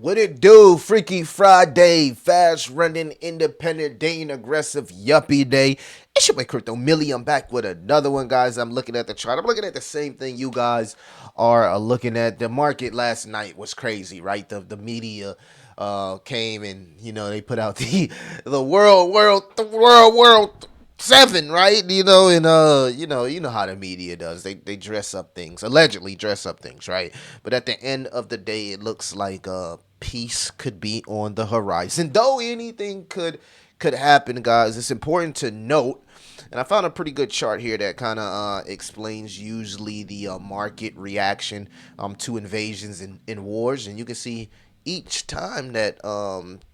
What it do? Freaky Friday, fast running, independent, dating aggressive, yuppie day. It's your boy Crypto Millie. I'm back with another one, guys. I'm looking at the chart. I'm looking at the same thing you guys are looking at. The market last night was crazy, right? The media came and they put out the world seven, right? And you know how the media does. They dress up things, allegedly dress up things, right? But at the end of the day, it looks like peace could be on the horizon. Though anything could happen, guys. It's important to note, and I found a pretty good chart here that kind of explains usually the market reaction to invasions and wars, and you can see each time that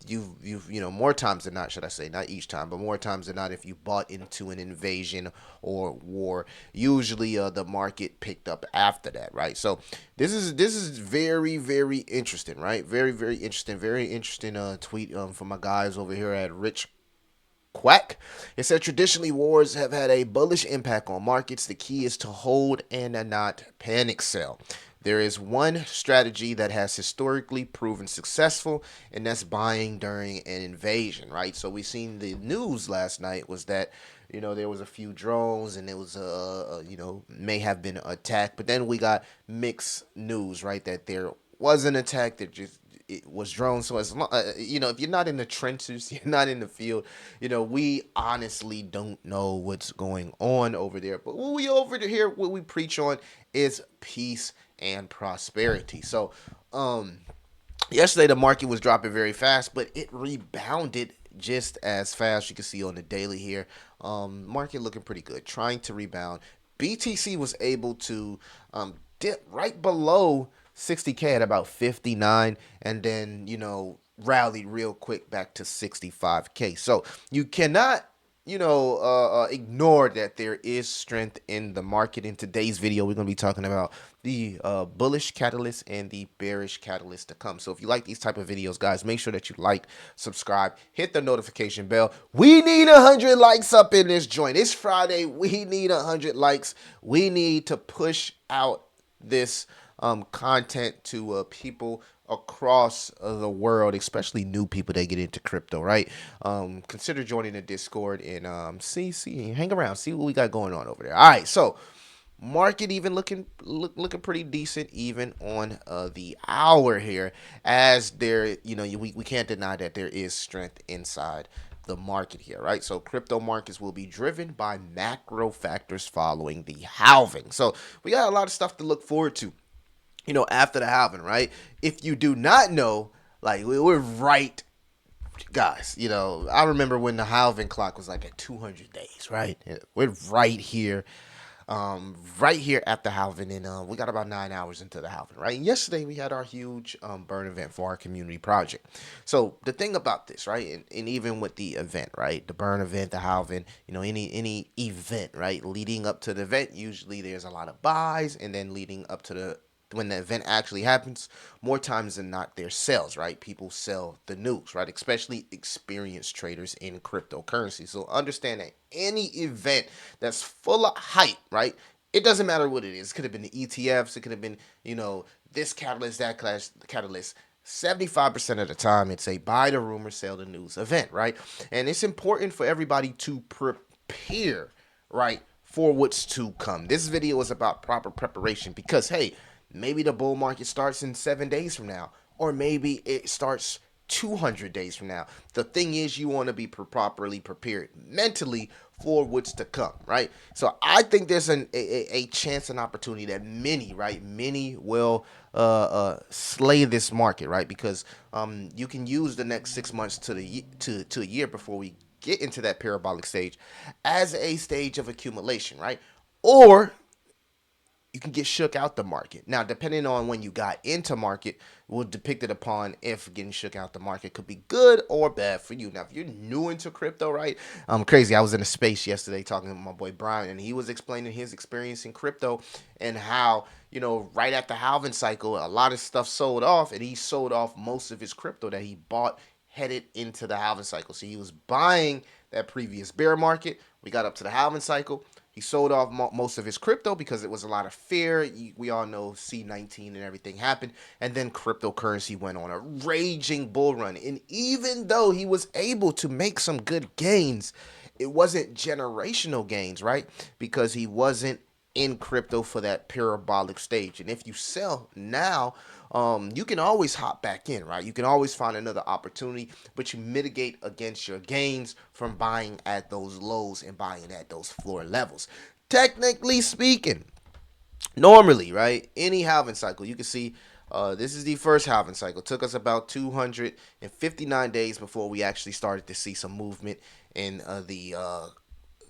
you've more times than not, should I say, not each time, but more times than not, if you bought into an invasion or war, usually the market picked up after that, right? So this is very interesting, right? Very interesting, tweet from my guys over here at Rich Quack. It said traditionally wars have had a bullish impact on markets. The key is to hold and not panic sell. There is one strategy that has historically proven successful, and that's buying during an invasion, right? So we seen the news last night was that there was a few drones and it was may have been attacked, but then we got mixed news, right? That there was an attack that just it was drones. So as long, if you're not in the trenches, you're not in the field. We honestly don't know what's going on over there. But what we over here, what we preach on is peace and prosperity. So, yesterday the market was dropping very fast, but it rebounded just as fast. You can see on the daily here, market looking pretty good, trying to rebound. BTC was able to dip right below 60K at about 59, and then rallied real quick back to 65K. So you cannot ignore that there is strength in the market. In today's video, we're going to be talking about the bullish catalyst and the bearish catalyst to come. So if you like these type of videos, guys, make sure that you like, subscribe, hit the notification bell. We need 100 likes up in this joint. It's Friday. We need 100 likes. We need to push out this content to people across the world, especially new people that get into crypto, right? Consider joining the Discord and see, hang around, see what we got going on over there. All right, so market even looking pretty decent even on the hour here, as there we can't deny that there is strength inside the market here, right? So crypto markets will be driven by macro factors following the halving. So we got a lot of stuff to look forward to after the halving, right? If you do not know, like, we're right, guys. I remember when the halving clock was like at 200 days, right? We're right here at the halving, and we got about 9 hours into the halving, right? And yesterday we had our huge burn event for our community project. So the thing about this, right, and even with the event, right, the burn event, the halving, any event, right, leading up to the event, usually there's a lot of buys, and then leading up to when the event actually happens, more times than not, there's sales, right? People sell the news, right? Especially experienced traders in cryptocurrency. So understand that any event that's full of hype, right? It doesn't matter what it is. It could have been the ETFs. It could have been, this catalyst, that catalyst. 75% of the time, it's a buy the rumor, sell the news event, right? And it's important for everybody to prepare, right, for what's to come. This video is about proper preparation because, hey, maybe the bull market starts in 7 days from now, or maybe it starts 200 days from now. The thing is, you want to be properly prepared mentally for what's to come, right? So I think there's a chance, an opportunity that many will slay this market, right? Because you can use the next 6 months to a year before we get into that parabolic stage as a stage of accumulation, right? Or you can get shook out the market. Now, depending on when you got into market, will depict it upon if getting shook out the market could be good or bad for you. Now, if you're new into crypto, right? Crazy. I was in a space yesterday talking to my boy Brian, and he was explaining his experience in crypto and how, right at the halving cycle, a lot of stuff sold off, and he sold off most of his crypto that he bought headed into the halving cycle. So he was buying that previous bear market. We got up to the halving cycle. He sold off most of his crypto because it was a lot of fear. We all know C19 and everything happened. And then cryptocurrency went on a raging bull run. And even though he was able to make some good gains, it wasn't generational gains, right? Because he wasn't in crypto for that parabolic stage. And if you sell now, you can always hop back in, right? You can always find another opportunity, but you mitigate against your gains from buying at those lows and buying at those floor levels. Technically speaking, normally, right, any halving cycle, you can see this is the first halving cycle. It took us about 259 days before we actually started to see some movement in the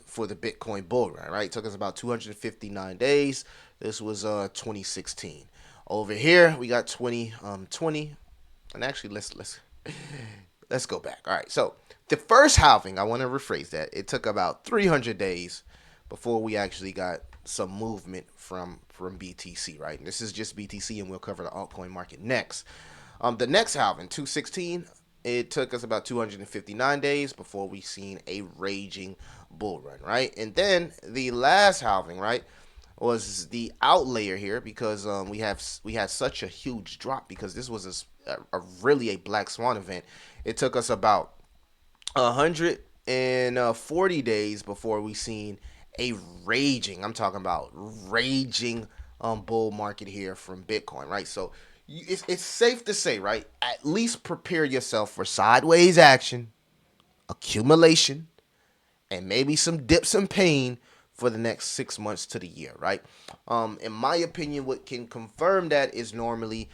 for the Bitcoin bull run, right? It took us about 259 days. This was 2016. Over here, we got 2020. And actually, let's go back. All right. So the first halving, I want to rephrase that. It took about 300 days before we actually got some movement from BTC, right? And this is just BTC, and we'll cover the altcoin market next. The next halving, 216, it took us about 259 days before we seen a raging bull run, right? And then the last halving, right, was the outlier here because we had such a huge drop because this was really a black swan event. It took us about 140 days before we seen a raging, I'm talking about raging bull market here from Bitcoin, right? So it's safe to say, right, at least prepare yourself for sideways action, accumulation, and maybe some dips and pain for the next 6 months to the year, right? In my opinion, what can confirm that is normally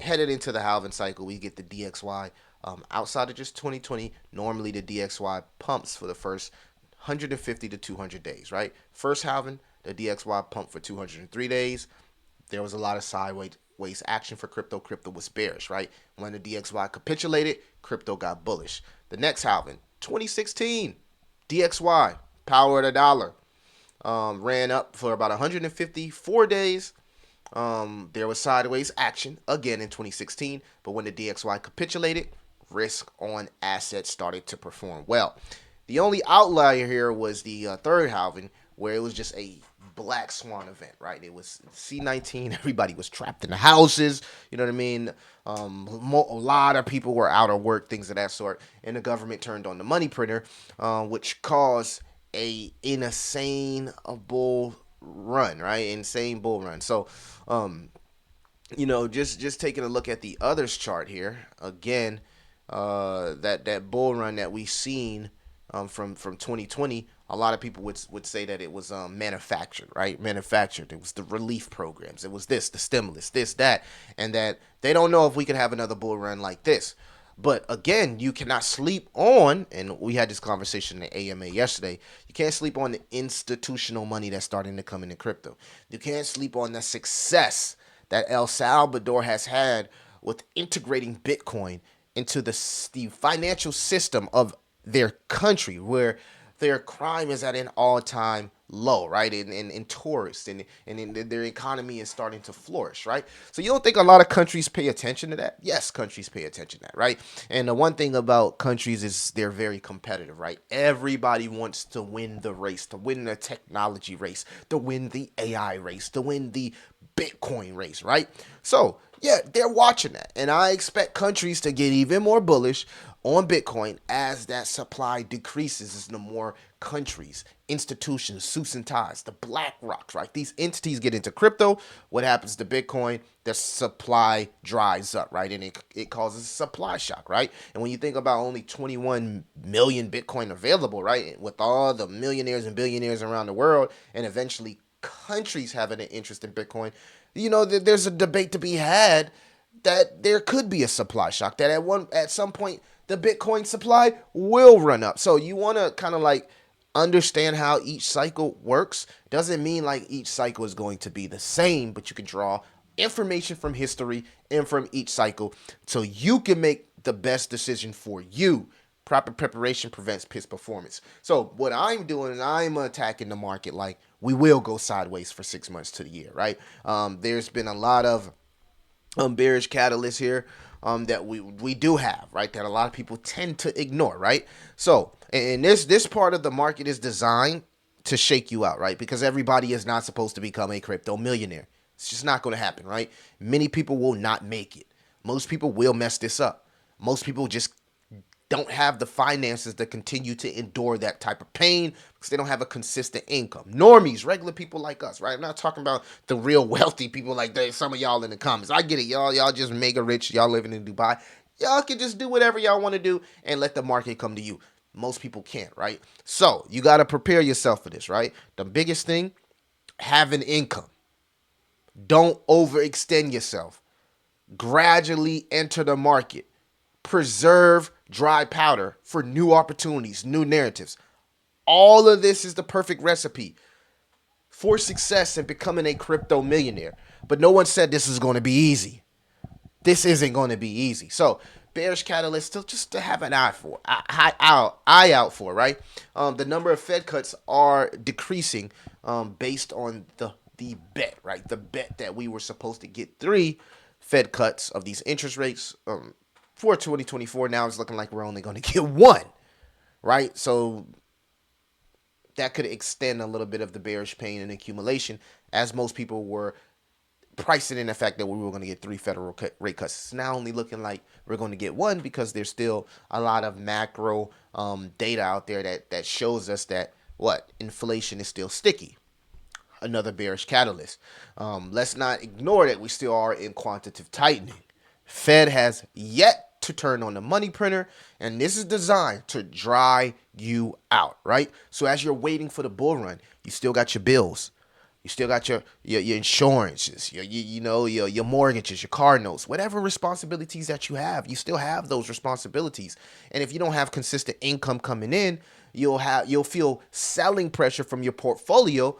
headed into the halving cycle, we get the DXY. Outside of just 2020, normally the DXY pumps for the first 150 to 200 days, right? First halving, the DXY pumped for 203 days. There was a lot of sideways action for crypto. Crypto was bearish, right? When the DXY capitulated, crypto got bullish. The next halving, 2016, DXY, power of the dollar, ran up for about 154 days. There was sideways action again in 2016, but when the DXY capitulated, risk on assets started to perform well. The only outlier here was the third halving, where it was just a black swan event, right? It was C19. Everybody was trapped in the houses. You know what I mean? A lot of people were out of work, things of that sort. And the government turned on the money printer, which caused a insane bull run, right? Insane bull run. So, just taking a look at the others chart here again, that bull run that we seen from 2020, a lot of people would say that it was manufactured, right? Manufactured. It was the relief programs. It was this, the stimulus, this, that, and that they don't know if we could have another bull run like this. But again, you cannot sleep on, and we had this conversation in the AMA yesterday, you can't sleep on the institutional money that's starting to come into crypto. You can't sleep on the success that El Salvador has had with integrating Bitcoin into the financial system of their country, where their crime is at an all-time low, right? In tourists and their economy is starting to flourish, right? So you don't think a lot of countries pay attention to that? Yes, countries pay attention to that, right? And the one thing about countries is they're very competitive, right? Everybody wants to win the race, to win the technology race, to win the AI race, to win the Bitcoin race, right? So yeah, they're watching that. And I expect countries to get even more bullish on Bitcoin as that supply decreases, as the more countries, institutions, suits and ties, the black rocks, right? These entities get into crypto. What happens to Bitcoin? The supply dries up, right? And it causes a supply shock, right? And when you think about only 21 million Bitcoin available, right? With all the millionaires and billionaires around the world, and eventually countries having an interest in Bitcoin, there's a debate to be had that there could be a supply shock, that at some point the Bitcoin supply will run up. So you want to kind of like understand how each cycle works. Doesn't mean like each cycle is going to be the same, but you can draw information from history and from each cycle so you can make the best decision for you. Proper preparation prevents piss performance. So what I'm doing is I'm attacking the market like we will go sideways for 6 months to the year, right? There's been a lot of bearish catalyst here that we do have, right? That a lot of people tend to ignore, right? So, and this part of the market is designed to shake you out, right? Because everybody is not supposed to become a crypto millionaire. It's just not going to happen, right? Many people will not make it. Most people will mess this up. Most people just don't have the finances to continue to endure that type of pain because they don't have a consistent income. Normies, regular people like us, right? I'm not talking about the real wealthy people like some of y'all in the comments. I get it, y'all. Y'all just mega rich. Y'all living in Dubai. Y'all can just do whatever y'all want to do and let the market come to you. Most people can't, right? So you got to prepare yourself for this, right? The biggest thing, have an income. Don't overextend yourself. Gradually enter the market. Preserve dry powder for new opportunities, new narratives. All of this is the perfect recipe for success in becoming a crypto millionaire. But no one said this is going to be easy. This isn't going to be easy. So, bearish catalyst, still just to have an eye out for, right? The number of Fed cuts are decreasing based on the bet, right? The bet that we were supposed to get 3 Fed cuts of these interest rates for 2024. Now it's looking like we're only going to get 1, right? So that could extend a little bit of the bearish pain and accumulation, as most people were pricing in the fact that we were going to get 3 federal rate cuts. It's now only looking like we're going to get 1 because there's still a lot of macro data out there that shows us that inflation is still sticky. Another bearish catalyst. Let's not ignore that we still are in quantitative tightening. Fed has yet to turn on the money printer, and this is designed to dry you out, right? So as you're waiting for the bull run, you still got your bills. You still got your insurances, your mortgages, your car notes, whatever responsibilities that you have. You still have those responsibilities. And if you don't have consistent income coming in, you'll feel selling pressure from your portfolio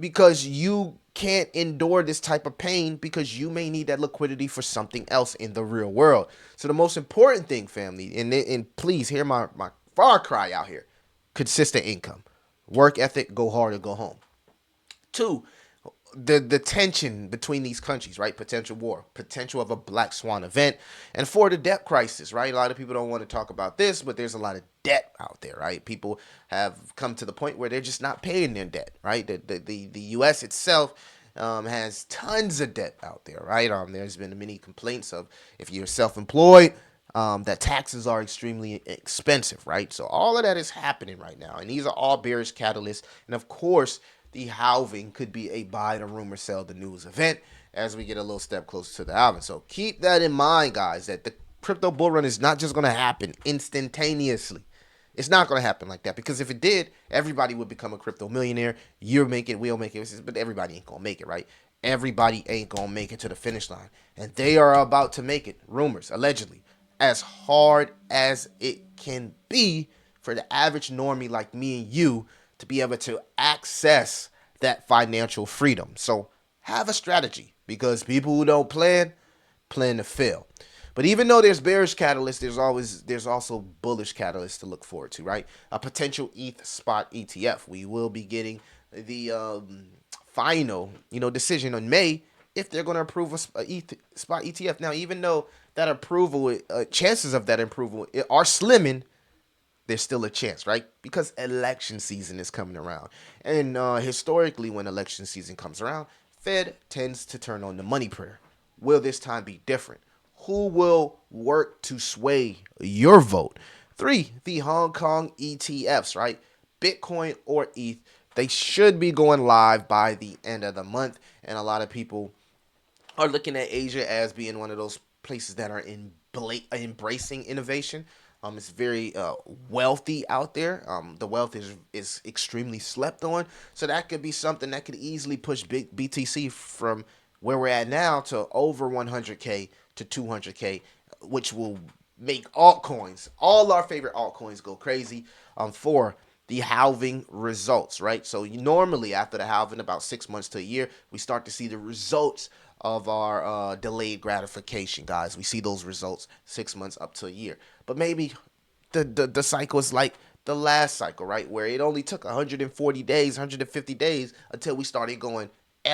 because you can't endure this type of pain because you may need that liquidity for something else in the real world. So the most important thing, family, and please hear my far cry out here, consistent income, work ethic, go hard or go home. 2, the tension between these countries, right? Potential war, potential of a black swan event, and 4, the debt crisis, right? A lot of people don't want to talk about this, but there's a lot of debt out there, right? People have come to the point where they're just not paying their debt, right? The U.S. itself has tons of debt out there, right? There's been many complaints of if you're self-employed, that taxes are extremely expensive, right? So all of that is happening right now, and these are all bearish catalysts, and of course, the halving could be a buy the rumor, sell the news event as we get a little step closer to the halving. So keep that in mind, guys, that the crypto bull run is not just going to happen instantaneously. It's not going to happen like that, because if it did, everybody would become a crypto millionaire. You'll make it, we'll make it, but everybody ain't going to make it, right? Everybody ain't going to make it to the finish line, and they are about to make it, rumors, allegedly, as hard as it can be for the average normie like me and you to be able to access that financial freedom. So have a strategy, because people who don't plan to fail. But even though there's bearish catalyst, there's also bullish catalyst to look forward to, right? A potential ETH spot ETF. We will be getting the final, decision on May if they're going to approve a ETH spot ETF. Now, even though that approval, chances of that approval are slimming, there's still a chance, right? Because election season is coming around. And historically, when election season comes around, Fed tends to turn on the money printer. Will this time be different? Who will work to sway your vote? 3, the Hong Kong ETFs, right? Bitcoin or ETH. They should be going live by the end of the month. And a lot of people are looking at Asia as being one of those places that are embracing innovation. It's very wealthy out there. The wealth is extremely slept on. So that could be something that could easily push big BTC from where we're at now to over 100K to 200K, which will make altcoins, all our favorite altcoins, go crazy for the halving results, right? So normally after the halving, about 6 months to a year, we start to see the results of our delayed gratification, guys. We see those results 6 months up to a year. But maybe the cycle is like the last cycle, right? Where it only took 140 days, 150 days until we started going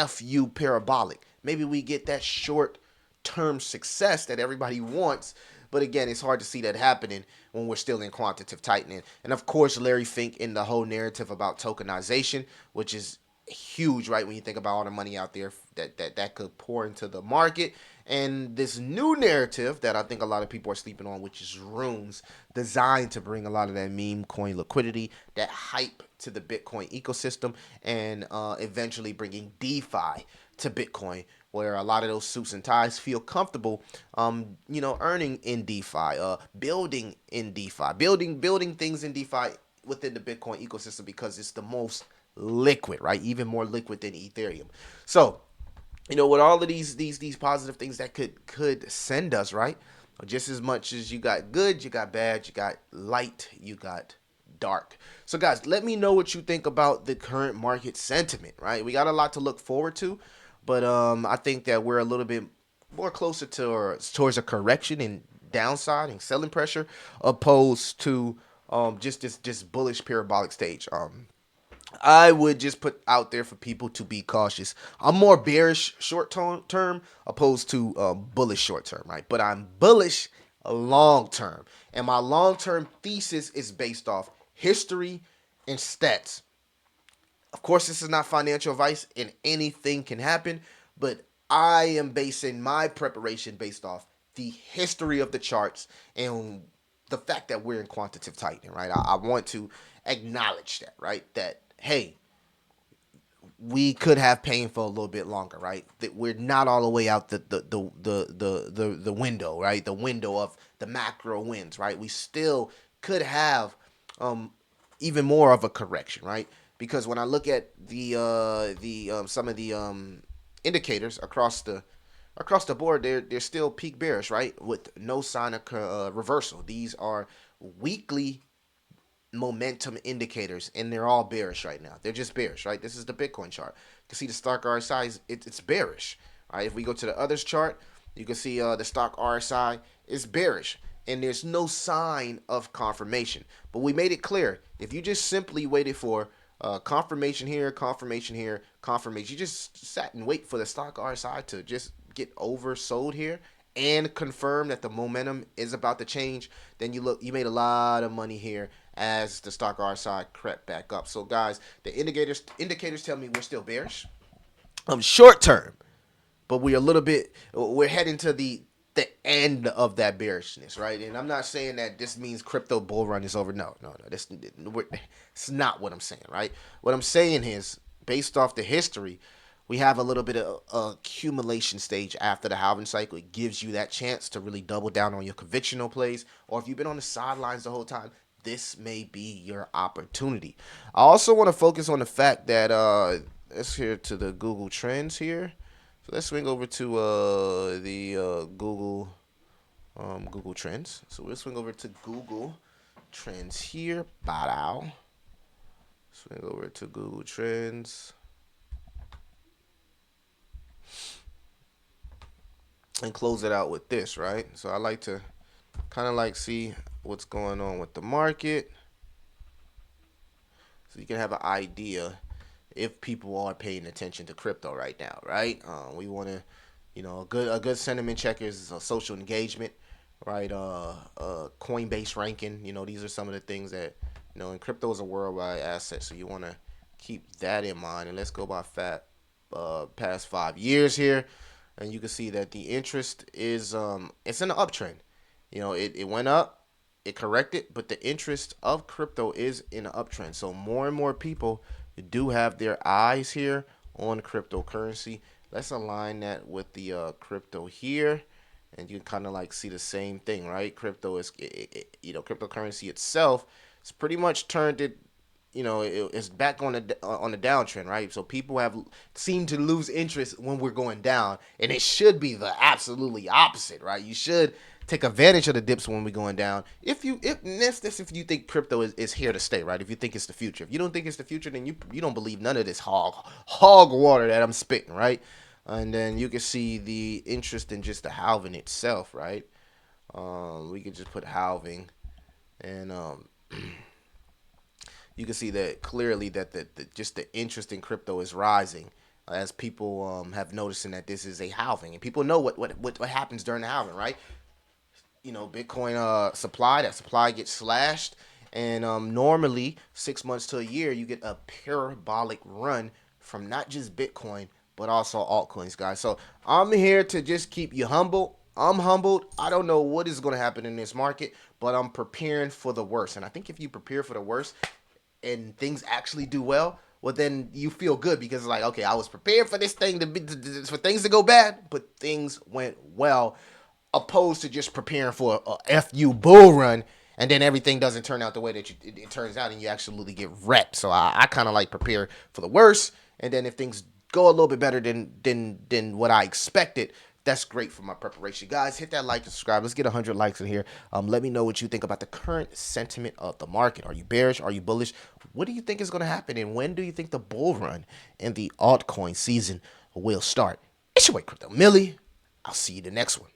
FU parabolic. Maybe we get that short term success that everybody wants, But again, it's hard to see that happening when we're still in quantitative tightening. And of course, Larry Fink in the whole narrative about tokenization, which is huge, right? When you think about all the money out there that could pour into the market, and this new narrative that I think a lot of people are sleeping on, which is runes, designed to bring a lot of that meme coin liquidity, that hype to the Bitcoin ecosystem, and eventually bringing DeFi to Bitcoin, where a lot of those suits and ties feel comfortable, earning in DeFi, building in DeFi, building things in DeFi within the Bitcoin ecosystem because it's the most liquid, right? Even more liquid than Ethereum. So, with all of these positive things that could send us, right? Just as much as you got good, you got bad, you got light, you got dark. So guys, let me know what you think about the current market sentiment, right? We got a lot to look forward to, but I think that we're a little bit more closer towards a correction in downside and selling pressure opposed to just bullish parabolic stage. I would just put out there for people to be cautious. I'm more bearish short term opposed to bullish short term, right? But I'm bullish long term. And my long term thesis is based off history and stats. Of course, this is not financial advice and anything can happen, but I am basing my preparation based off the history of the charts and the fact that we're in quantitative tightening, right? I want to acknowledge that, right? That, hey, we could have pain for a little bit longer, right? That we're not all the way out the window, right? The window of the macro winds, right? We still could have even more of a correction, right? Because when I look at the some of the indicators across the board, they're still peak bearish, right? With no sign of reversal. These are weekly momentum indicators, and they're all bearish right now. They're just bearish, right? This is the Bitcoin chart. You can see the stock RSI it's bearish. All right, if we go to the others chart, you can see the stock RSI is bearish, and there's no sign of confirmation. But we made it clear, if you just simply waited for confirmation here, confirmation here, confirmation, you just sat and wait for the stock RSI to just get oversold here and confirm that the momentum is about to change, then you made a lot of money here as the stock RSI crept back up. So guys, the indicators tell me we're still bearish. Short term, but we're heading to the end of that bearishness, right? And I'm not saying that this means crypto bull run is over. No. It's not what I'm saying, right? What I'm saying is, based off the history, we have a little bit of accumulation stage after the halving cycle. It gives you that chance to really double down on your convictional plays, or if you've been on the sidelines the whole time, this may be your opportunity. I also want to focus on the fact that let's hear to the Google Trends here. So let's swing over to the Google Trends. So we'll swing over to Google Trends here. Bow. Swing over to Google Trends. And close it out with this, right? So I like to kind of like see what's going on with the market, so you can have an idea if people are paying attention to crypto right now, right? We want to, a good sentiment checker is a social engagement, right? Coinbase ranking, these are some of the things that, and crypto is a worldwide asset, so you want to keep that in mind. And let's go by past 5 years here, and you can see that the interest is it's in an uptrend. It went up, it corrected, but the interest of crypto is in an uptrend. So more and more people do have their eyes here on cryptocurrency. Let's align that with the crypto here, and you kind of like see the same thing, right? Crypto is, cryptocurrency itself, it's pretty much turned it. It's back on the downtrend, right? So people have seemed to lose interest when we're going down, and it should be the absolutely opposite, right? You should take advantage of the dips when we're going down. If you think crypto is here to stay, right? If you think it's the future. If you don't think it's the future, then you don't believe none of this hog water that I'm spitting, right? And then you can see the interest in just the halving itself, right? We can just put halving, and you can see that clearly that just the interest in crypto is rising as people have noticing that this is a halving, and people know what happens during the halving, right? Bitcoin supply. That supply gets slashed, and normally 6 months to a year, you get a parabolic run from not just Bitcoin but also altcoins, guys. So I'm here to just keep you humble. I'm humbled. I don't know what is going to happen in this market, but I'm preparing for the worst. And I think if you prepare for the worst and things actually do well, well, then you feel good because it's like, okay, I was prepared for this thing for things to go bad, but things went well, opposed to just preparing for a FU bull run and then everything doesn't turn out the way that it turns out and you absolutely get wrecked. So I kind of like prepare for the worst, and then if things go a little bit better than what I expected, that's great for my preparation. Guys, hit that like and subscribe. Let's get 100 likes in here. Let me know what you think about the current sentiment of the market. Are you bearish? Are you bullish? What do you think is going to happen? And when do you think the bull run in the altcoin season will start? It's your boy Crypto Millie. I'll see you the next one.